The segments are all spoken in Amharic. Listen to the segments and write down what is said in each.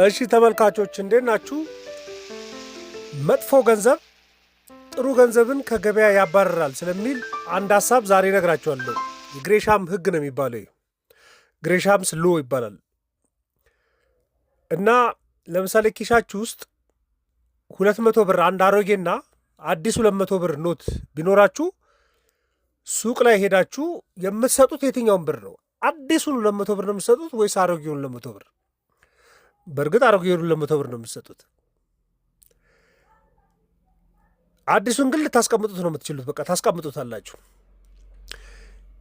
እሺ ተመልካቾች እንዴት ናችሁ? መጥፎ ገንዘብ ጥሩ ገንዘብን ከገበያ ያባረራል ስለሚል አንድ ሐሳብ ዛሬ እነግራችኋለሁ። የግሬሻም ህግ ነው የሚባለው። ግሬሻምስ ሎ ይባላል። እና ለምሳሌ ኪሻችሁ ውስጥ 200 ብር አንድ አሮጌና አዲስ 200 ብር ኖት ቢኖራችሁ ሱቅ ላይ ሄዳችሁ የምትሰጡት የትኛውን ብር ነው? አዲሱን 200 ብር ነው የምትሰጡት ወይስ አሮጌውን 200 ብር? በእርግጥ አሮጌውን 200 ብር ነው የምትሰጡት። አዲሱን ግን ልታስቀምጡት ነው የምትችሉት። በቃ ታስቀምጡታላችሁ።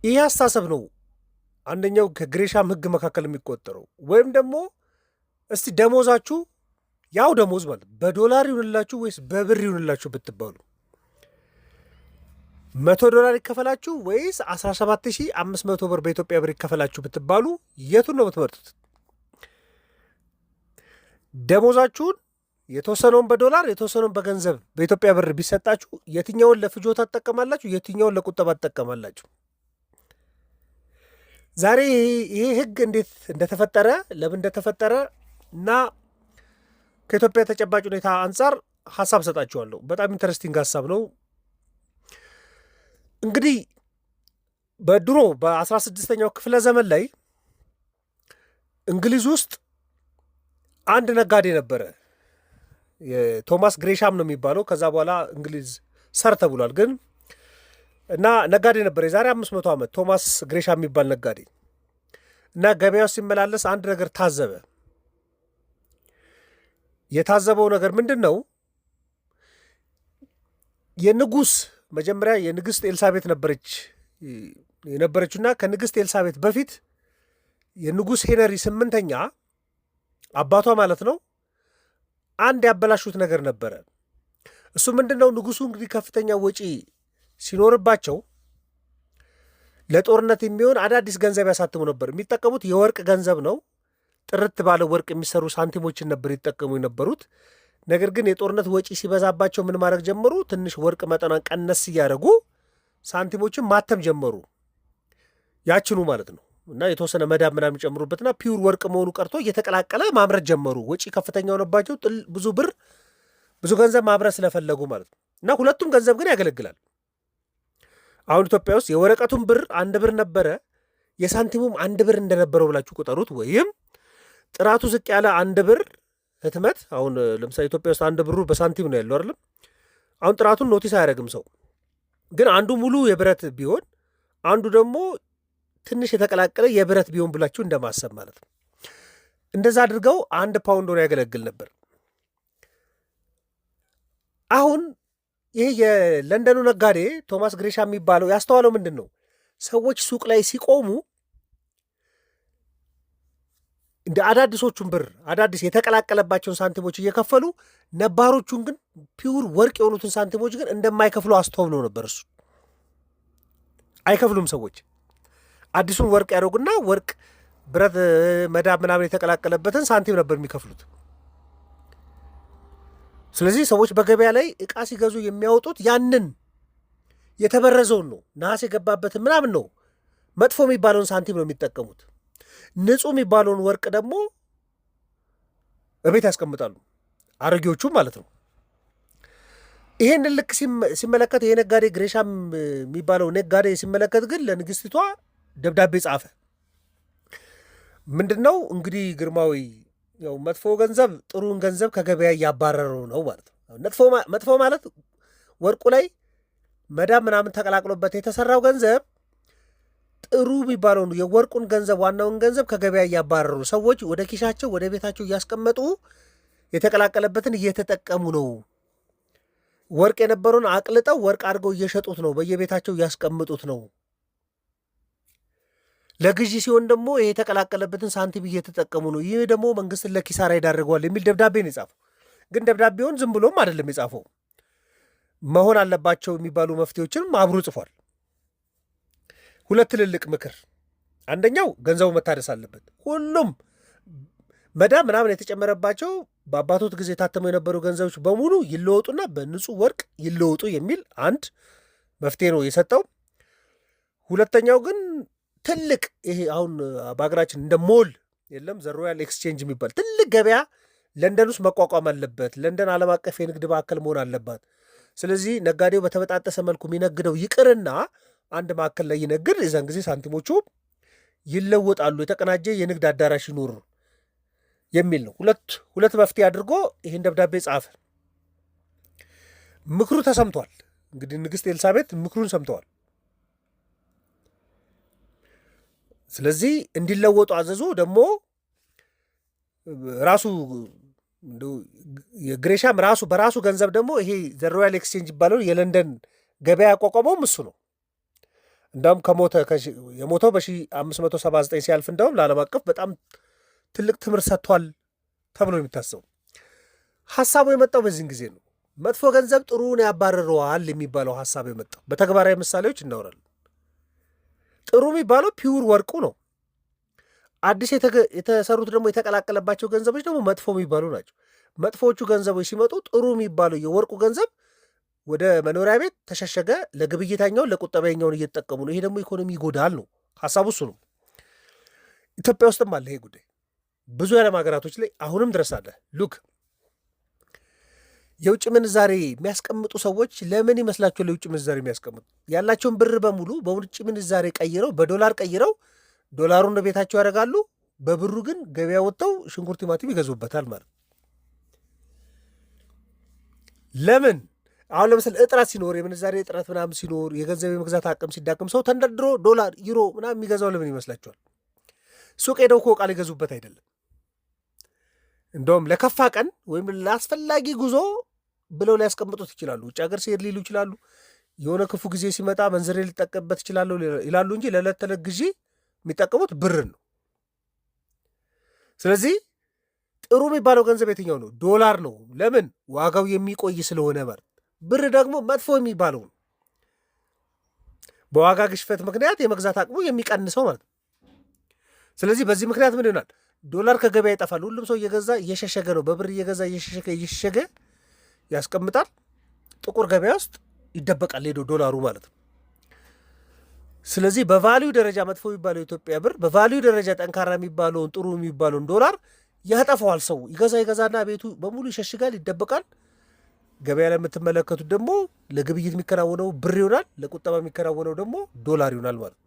ይህ አስተሳሰብ ነው አንደኛው ከግሬሻም ህግ መካከል የሚቆጠረው። ወይም ደግሞ እስቲ ደሞዛችሁ ያው ደሞዝ ማለት በዶላር ይሁንላችሁ ወይስ በብር ይሁንላችሁ ብትባሉ $100 ይከፈላችሁ ወይስ 17500 ብር በኢትዮጵያ ብር ይከፈላችሁ ብትባሉ የቱን ነው የምትመርጡት? ደሞዛችሁን የተወሰነውን በዶላር የተወሰነውን በገንዘብ በኢትዮጵያ ብር ቢሰጣችሁ የትኛውን ለፍጆታ ትጠቀማላችሁ? የትኛውን ለቁጠባ ትጠቀማላችሁ? ዛሬ ይሄ ህግ እንዴት እንደተፈጠረ ለምን እንደተፈጠረ እና ከኢትዮጵያ ተጨባጭ ሁኔታ አንጻር ሀሳብ ሰጣችኋለሁ። በጣም ኢንተረስቲንግ ሀሳብ ነው። እንግዲህ በድሮ በ16ኛው ክፍለ ዘመን ላይ እንግሊዝ ውስጥ አንድ ነጋዴ ነበረ። ቶማስ ግሬሻም ነው የሚባለው። ከዛ በኋላ እንግሊዝ ሰር ተብሏል። ግን እና ነጋዴ ነበረ የዛሬ 500 ዓመት ቶማስ ግሬሻም የሚባል ነጋዴ እና ገበያው ሲመላለስ አንድ ነገር ታዘበ። የታዘበው ነገር ምንድን ነው? የንጉሥ መጀመሪያ የንግሥት ኤልሳቤት የነበረችውና ከንግሥት ኤልሳቤት በፊት የንጉሥ ሄነሪ 8ኛ አባቷ ማለት ነው አንድ ያበላሹት ነገር ነበረ። እሱ ምንድን ነው? ንጉሡ እንግዲህ ከፍተኛ ወጪ ሲኖርባቸው ለጦርነት የሚሆን አዳዲስ ገንዘብ ያሳትሙ ነበር። የሚጠቀሙት የወርቅ ገንዘብ ነው። ጥርት ባለ ወርቅ የሚሰሩ ሳንቲሞችን ነበር ይጠቀሙ የነበሩት። ነገር ግን የጦርነት ወጪ ሲበዛባቸው ምን ማድረግ ጀመሩ? ትንሽ ወርቅ መጠኗን ቀነስ እያደረጉ ሳንቲሞችን ማተም ጀመሩ። ያችኑ ማለት ነው። እና የተወሰነ መዳብ ምናምን የሚጨምሩበትና ፒውር ወርቅ መሆኑ ቀርቶ እየተቀላቀለ ማምረት ጀመሩ። ወጪ ከፍተኛ ሆነባቸው። ብዙ ገንዘብ ማምረት ስለፈለጉ ማለት ነው። እና ሁለቱም ገንዘብ ግን ያገለግላል። አሁን ኢትዮጵያ ውስጥ የወረቀቱም ብር 1 ብር ነበረ፣ የሳንቲሙም 1 ብር እንደነበረው ብላችሁ ቁጠሩት። ወይም ጥራቱ ዝቅ ያለ 1 ብር ህትመት። አሁን ለምሳሌ ኢትዮጵያ ውስጥ 1 ብሩ በሳንቲም ነው ያለው አይደለም። አሁን ጥራቱን ኖቲስ አያደርግም ሰው። ግን አንዱ ሙሉ የብረት ቢሆን አንዱ ደግሞ ትንሽ የተቀላቀለ የብረት ቢሆን ብላችሁ እንደማሰብ ማለት ነው። እንደዛ አድርገው 1 ፓውንድ ሆኖ ያገለግል ነበር። አሁን ይሄ የለንደኑ ነጋዴ ቶማስ ግሬሻ የሚባለው ያስተዋለው ምንድን ነው? ሰዎች ሱቅ ላይ ሲቆሙ እንደ አዳዲሶቹን ብር አዳዲስ የተቀላቀለባቸውን ሳንቲሞች እየከፈሉ ነባሮቹን ግን ፒውር ወርቅ የሆኑትን ሳንቲሞች ግን እንደማይከፍሉ አስተውሎ ነበር። እሱ አይከፍሉም ሰዎች። አዲሱን ወርቅ ያደረጉና ወርቅ ብረት መዳብ ምናምን የተቀላቀለበትን ሳንቲም ነበር የሚከፍሉት። ስለዚህ ሰዎች በገበያ ላይ ዕቃ ሲገዙ የሚያወጡት ያንን የተበረዘውን ነው፣ ነሐስ የገባበትን ምናምን ነው። መጥፎ የሚባለውን ሳንቲም ነው የሚጠቀሙት። ንጹህ የሚባለውን ወርቅ ደግሞ እቤት ያስቀምጣሉ፣ አሮጌዎቹ ማለት ነው። ይሄን ልክ ሲመለከት ይሄ ነጋዴ ግሬሻም የሚባለው ነጋዴ ሲመለከት ግን ለንግሥቲቷ ደብዳቤ ጻፈ። ምንድን ነው እንግዲህ ግርማዊ፣ ያው መጥፎ ገንዘብ ጥሩን ገንዘብ ከገበያ እያባረረው ነው ማለት ነው። መጥፎ ማለት ወርቁ ላይ መዳብ ምናምን ተቀላቅሎበት የተሰራው ገንዘብ ጥሩ የሚባለው የወርቁን ገንዘብ ዋናውን ገንዘብ ከገበያ እያባረሩ ሰዎች ወደ ኪሻቸው ወደ ቤታቸው እያስቀመጡ የተቀላቀለበትን እየተጠቀሙ ነው። ወርቅ የነበረውን አቅልጠው ወርቅ አድርገው እየሸጡት ነው፣ በየቤታቸው እያስቀምጡት ነው። ለግዢ ሲሆን ደግሞ ይሄ የተቀላቀለበትን ሳንቲም እየተጠቀሙ ነው። ይህ ደግሞ መንግስትን ለኪሳራ ይዳርገዋል የሚል ደብዳቤ ነው የጻፈው። ግን ደብዳቤውን ዝም ብሎም አይደለም የጻፈው፣ መሆን አለባቸው የሚባሉ መፍትሄዎችንም አብሮ ጽፏል። 2 ትልልቅ ምክር። አንደኛው ገንዘቡ መታደስ አለበት። ሁሉም መዳብ ምናምን የተጨመረባቸው በአባቶት ጊዜ የታተሙ የነበሩ ገንዘቦች በሙሉ ይለወጡና በንጹህ ወርቅ ይለወጡ የሚል አንድ መፍትሄ ነው የሰጠው። ሁለተኛው ግን ትልቅ ይሄ አሁን በሀገራችን እንደ ሞል የለም ዘ ሮያል ኤክስቼንጅ የሚባል ትልቅ ገበያ ለንደን ውስጥ መቋቋም አለበት። ለንደን ዓለም አቀፍ የንግድ ማዕከል መሆን አለባት። ስለዚህ ነጋዴው በተበጣጠሰ መልኩ የሚነግደው ይቅርና አንድ ማዕከል ላይ ይነግድ። የዛን ጊዜ ሳንቲሞቹ ይለወጣሉ፣ የተቀናጀ የንግድ አዳራሽ ይኖር የሚል ነው። ሁለት መፍትሄ አድርጎ ይህን ደብዳቤ ጻፈ። ምክሩ ተሰምቷል። እንግዲህ ንግሥት ኤልሳቤጥ ምክሩን ሰምተዋል። ስለዚህ እንዲለወጡ አዘዙ። ደግሞ ራሱ ግሬሻም ራሱ በራሱ ገንዘብ ደግሞ ይሄ ዘ ሮያል ኤክስቼንጅ ይባለው የለንደን ገበያ ያቋቋመውም እሱ ነው። እንዳውም የሞተው በ1579 ሲያልፍ እንዳውም ለዓለም አቀፍ በጣም ትልቅ ትምህርት ሰጥቷል ተብሎ የሚታሰቡ። ሀሳቡ የመጣው በዚህን ጊዜ ነው። መጥፎ ገንዘብ ጥሩን ያባርረዋል የሚባለው ሀሳብ የመጣው በተግባራዊ ምሳሌዎች እናወራለን። ጥሩ የሚባለው ፒውር ወርቁ ነው። አዲስ የተሰሩት ደግሞ የተቀላቀለባቸው ገንዘቦች ደግሞ መጥፎ የሚባሉ ናቸው። መጥፎዎቹ ገንዘቦች ሲመጡ ጥሩ የሚባለው የወርቁ ገንዘብ ወደ መኖሪያ ቤት ተሸሸገ፣ ለግብይተኛውን ለቁጠበኛውን እየተጠቀሙ ነው። ይሄ ደግሞ ኢኮኖሚ ይጎዳል ነው ሀሳቡ፣ እሱ ነው። ኢትዮጵያ ውስጥም አለ ይሄ ጉዳይ፣ ብዙ የዓለም ሀገራቶች ላይ አሁንም ድረስ አለ። ሉክ የውጭ ምንዛሬ የሚያስቀምጡ ሰዎች ለምን ይመስላቸው የውጭ ምንዛሬ የሚያስቀምጡ? ያላቸውን ብር በሙሉ በውጭ ምንዛሬ ቀይረው በዶላር ቀይረው ዶላሩን ቤታቸው ያደርጋሉ። በብሩ ግን ገበያ ወጥተው ሽንኩርት፣ ቲማቲም ይገዙበታል ማለት። ለምን? አሁን ለምሳሌ እጥረት ሲኖር፣ የምንዛሬ እጥረት ምናምን ሲኖር፣ የገንዘብ የመግዛት አቅም ሲዳቅም ሰው ተንደርድሮ ዶላር፣ ዩሮ ምናምን የሚገዛው ለምን ይመስላችኋል? ሱቅ ሄደው እኮ ዕቃ ሊገዙበት አይደለም። እንደውም ለከፋ ቀን ወይም ለአስፈላጊ ጉዞ ብለው ሊያስቀምጡት ይችላሉ። ውጭ ሀገር ሲሄድ ሊሉ ይችላሉ። የሆነ ክፉ ጊዜ ሲመጣ መንዝሬ ሊጠቀምበት ይችላሉ ይላሉ እንጂ ለዕለት ተዕለት ግዢ የሚጠቀሙት ብርን ነው። ስለዚህ ጥሩ የሚባለው ገንዘብ የትኛው ነው? ዶላር ነው። ለምን? ዋጋው የሚቆይ ስለሆነ ማለት። ብር ደግሞ መጥፎ የሚባለው ነው፣ በዋጋ ግሽፈት ምክንያት የመግዛት አቅሙ የሚቀንሰው ማለት ነው። ስለዚህ በዚህ ምክንያት ምን ይሆናል? ዶላር ከገበያ ይጠፋል። ሁሉም ሰው እየገዛ እየሸሸገ ነው። በብር እየገዛ እየሸሸገ ያስቀምጣል። ጥቁር ገበያ ውስጥ ይደበቃል ሄዶ ዶላሩ ማለት ነው። ስለዚህ በቫሊዩ ደረጃ መጥፎ የሚባለው የኢትዮጵያ ብር በቫሊዩ ደረጃ ጠንካራ የሚባለውን ጥሩ የሚባለውን ዶላር ያጠፈዋል። ሰው ይገዛና ቤቱ በሙሉ ይሸሽጋል፣ ይደበቃል። ገበያ ላይ የምትመለከቱት ደግሞ ለግብይት የሚከናወነው ብር ይሆናል፣ ለቁጠባ የሚከናወነው ደግሞ ዶላር ይሆናል ማለት ነው።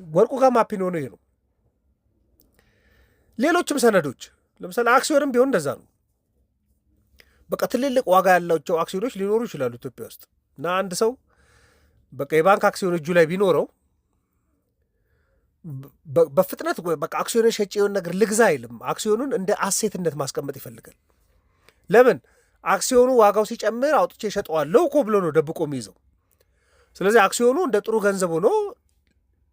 ወርቁ ጋር ማፒን ሆነ ይሄ ነው። ሌሎችም ሰነዶች ለምሳሌ አክሲዮንም ቢሆን እንደዛ ነው። በቃ ትልልቅ ዋጋ ያላቸው አክሲዮኖች ሊኖሩ ይችላሉ ኢትዮጵያ ውስጥ እና አንድ ሰው በቃ የባንክ አክሲዮን እጁ ላይ ቢኖረው በፍጥነት በቃ አክሲዮንን ሸጬ የሆነ ነገር ልግዛ አይልም። አክሲዮኑን እንደ አሴትነት ማስቀመጥ ይፈልጋል። ለምን? አክሲዮኑ ዋጋው ሲጨምር አውጥቼ እሸጠዋለሁ እኮ ብሎ ነው ደብቆ የሚይዘው። ስለዚህ አክሲዮኑ እንደ ጥሩ ገንዘብ ሆኖ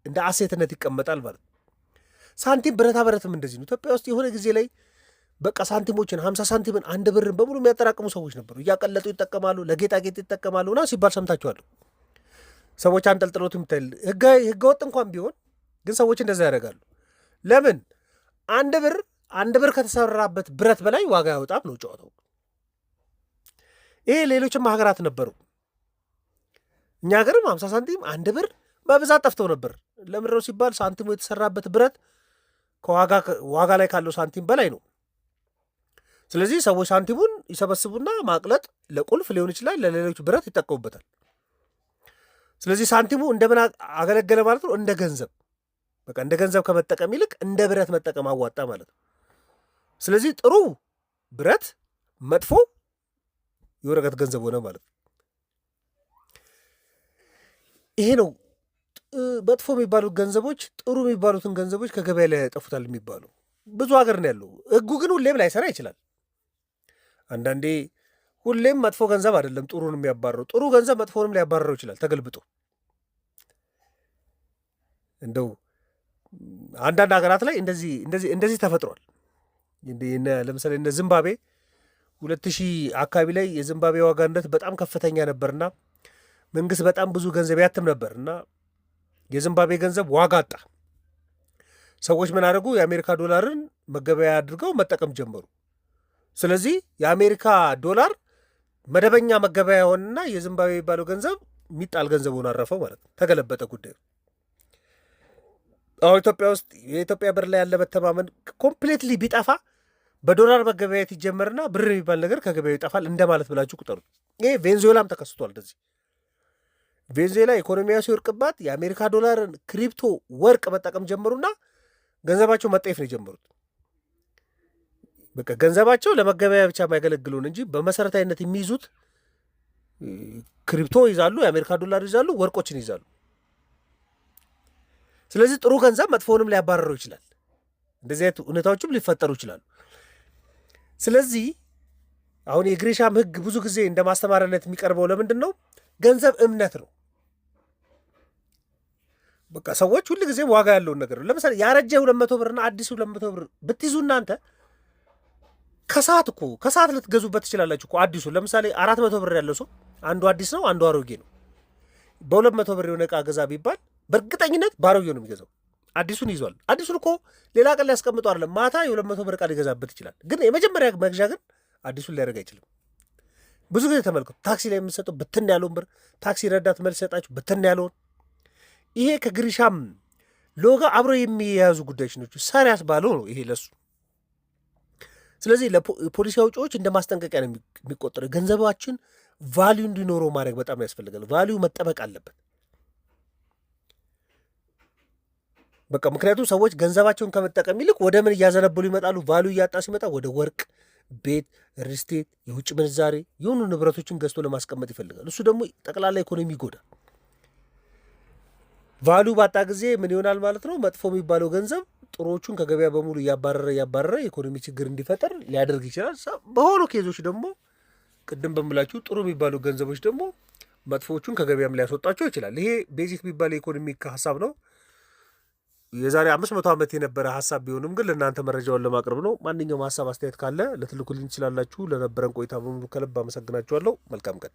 እንደ አሴትነት ይቀመጣል ማለት ነው። ሳንቲም፣ ብረታ ብረትም እንደዚህ ነው። ኢትዮጵያ ውስጥ የሆነ ጊዜ ላይ በቃ ሳንቲሞችን 50 ሳንቲምን 1 ብርን በሙሉ የሚያጠራቅሙ ሰዎች ነበሩ። እያቀለጡ ይጠቀማሉ፣ ለጌጣጌጥ ይጠቀማሉ እና ሲባል ሰምታችኋለሁ። ሰዎች አንጠልጥሎት የምታይል ህገወጥ እንኳን ቢሆን ግን ሰዎች እንደዛ ያደርጋሉ። ለምን? አንድ ብር ከተሰራበት ብረት በላይ ዋጋ ያወጣም ነው ጨዋታው። ይሄ ሌሎችም ሀገራት ነበሩ። እኛ ሀገርም 50 ሳንቲም 1 ብር በብዛት ጠፍተው ነበር። ለምንድነው ሲባል ሳንቲሙ የተሰራበት ብረት ዋጋ ላይ ካለው ሳንቲም በላይ ነው። ስለዚህ ሰዎች ሳንቲሙን ይሰበስቡና ማቅለጥ ለቁልፍ ሊሆን ይችላል፣ ለሌሎች ብረት ይጠቀሙበታል። ስለዚህ ሳንቲሙ እንደምን አገለገለ ማለት ነው? እንደ ገንዘብ። በቃ እንደ ገንዘብ ከመጠቀም ይልቅ እንደ ብረት መጠቀም አዋጣ ማለት ነው። ስለዚህ ጥሩ ብረት መጥፎ የወረቀት ገንዘብ ሆነ ማለት ነው። ይሄ ነው መጥፎ የሚባሉት ገንዘቦች ጥሩ የሚባሉትን ገንዘቦች ከገበያ ላይ ያጠፉታል የሚባሉ ብዙ ሀገር ነው ያለው። ህጉ ግን ሁሌም ላይሰራ ይችላል። አንዳንዴ ሁሌም መጥፎ ገንዘብ አይደለም ጥሩን የሚያባረው፣ ጥሩ ገንዘብ መጥፎንም ሊያባረረው ይችላል ተገልብጦ። እንደው አንዳንድ ሀገራት ላይ እንደዚህ ተፈጥሯል። ለምሳሌ እነ ዚምባብዌ 2000 አካባቢ ላይ የዚምባብዌ ዋጋ ንረት በጣም ከፍተኛ ነበርና መንግስት በጣም ብዙ ገንዘብ ያትም ነበር እና የዚምባብዌ ገንዘብ ዋጋ አጣ። ሰዎች ምን አደረጉ? የአሜሪካ ዶላርን መገበያ አድርገው መጠቀም ጀመሩ። ስለዚህ የአሜሪካ ዶላር መደበኛ መገበያ ሆነና የዚምባብዌ የሚባለው ገንዘብ የሚጣል ገንዘብ ሆኖ አረፈው ማለት ነው። ተገለበጠ ጉዳዩ። ኢትዮጵያ ውስጥ የኢትዮጵያ ብር ላይ ያለ መተማመን ኮምፕሌትሊ ቢጠፋ በዶላር መገበያየት ይጀመርና ብር የሚባል ነገር ከገበያው ይጠፋል እንደማለት ብላችሁ ቁጠሩት። ይሄ ቬንዙዌላም ተከስቷል። እንደዚህ ቬንዙዌላ ኢኮኖሚያዊ ሲወርቅባት የአሜሪካ ዶላርን፣ ክሪፕቶ፣ ወርቅ መጠቀም ጀመሩና ገንዘባቸው መጠየፍ ነው የጀመሩት። በቃ ገንዘባቸው ለመገበያ ብቻ የማያገለግሉን እንጂ በመሰረታዊነት የሚይዙት ክሪፕቶ ይዛሉ፣ የአሜሪካ ዶላር ይዛሉ፣ ወርቆችን ይዛሉ። ስለዚህ ጥሩ ገንዘብ መጥፎውንም ሊያባረረው ይችላል። እንደዚህ አይነት ሁኔታዎችም ሊፈጠሩ ይችላሉ። ስለዚህ አሁን የግሪሻም ህግ ብዙ ጊዜ እንደ ማስተማሪያነት የሚቀርበው ለምንድን ነው? ገንዘብ እምነት ነው። በቃ ሰዎች ሁል ጊዜ ዋጋ ያለውን ነገር ነው። ለምሳሌ ያረጀ 200 ብርና አዲስ 200 ብር ብትይዙ እናንተ ከሰዓት ልትገዙበት ትችላላችሁ እኮ አዲሱ። ለምሳሌ 400 ብር ያለው ሰው አንዱ አዲስ ነው፣ አንዱ አሮጌ ነው። በ200 ብር የሆነ ዕቃ ገዛ ቢባል በእርግጠኝነት በአሮጌው ነው የሚገዛው። አዲሱን ይዟል። አዲሱን እኮ ሌላ ቀን ሊያስቀምጠው አይደለም፣ ማታ የ200 ብር ዕቃ ሊገዛበት ይችላል። ግን የመጀመሪያ መግዣ ግን አዲሱን ሊያደርግ አይችልም። ብዙ ጊዜ ተመልከቱ፣ ታክሲ ላይ የምንሰጠው ብትን ያለውን ብር ታክሲ ረዳት መልስ ሰጣችሁ ብትን ያለውን። ይሄ ከግሪሻም ሎጋ አብረው የሚያያዙ ጉዳዮች ናቸው። ሰሪያስ ባለው ነው ይሄ ለሱ። ስለዚህ ለፖሊሲ አውጪዎች እንደ ማስጠንቀቂያ ነው የሚቆጠረው። ገንዘባችን ቫሊዩ እንዲኖረው ማድረግ በጣም ያስፈልጋል። ቫሊዩ መጠበቅ አለበት። በቃ ምክንያቱም ሰዎች ገንዘባቸውን ከመጠቀም ይልቅ ወደ ምን እያዘነበሉ ይመጣሉ? ቫሊዩ እያጣ ሲመጣ ወደ ወርቅ፣ ቤት፣ ሪስቴት፣ የውጭ ምንዛሬ የሆኑ ንብረቶችን ገዝቶ ለማስቀመጥ ይፈልጋል። እሱ ደግሞ ጠቅላላ ኢኮኖሚ ይጎዳል። ቫሊዩ ባጣ ጊዜ ምን ይሆናል ማለት ነው? መጥፎ የሚባለው ገንዘብ ጥሮቹን ከገበያ በሙሉ እያባረረ የኢኮኖሚ ችግር እንዲፈጠር ሊያደርግ ይችላል። በሆኑ ኬዞች ደግሞ ቅድም በምላችሁ ጥሩ የሚባሉ ገንዘቦች ደግሞ መጥፎቹን ከገበያም ሊያስወጣቸው ይችላል። ይሄ ቤዚክ የሚባል የኢኮኖሚክ ሀሳብ ነው። የዛሬ 500 ዓመት የነበረ ሀሳብ ቢሆንም ግን ለእናንተ መረጃውን ለማቅረብ ነው። ማንኛውም ሀሳብ አስተያየት ካለ ልትልኩልኝ ትችላላችሁ። ለነበረን ቆይታ በሙሉ ከልብ አመሰግናችኋለሁ። መልካም ቀን።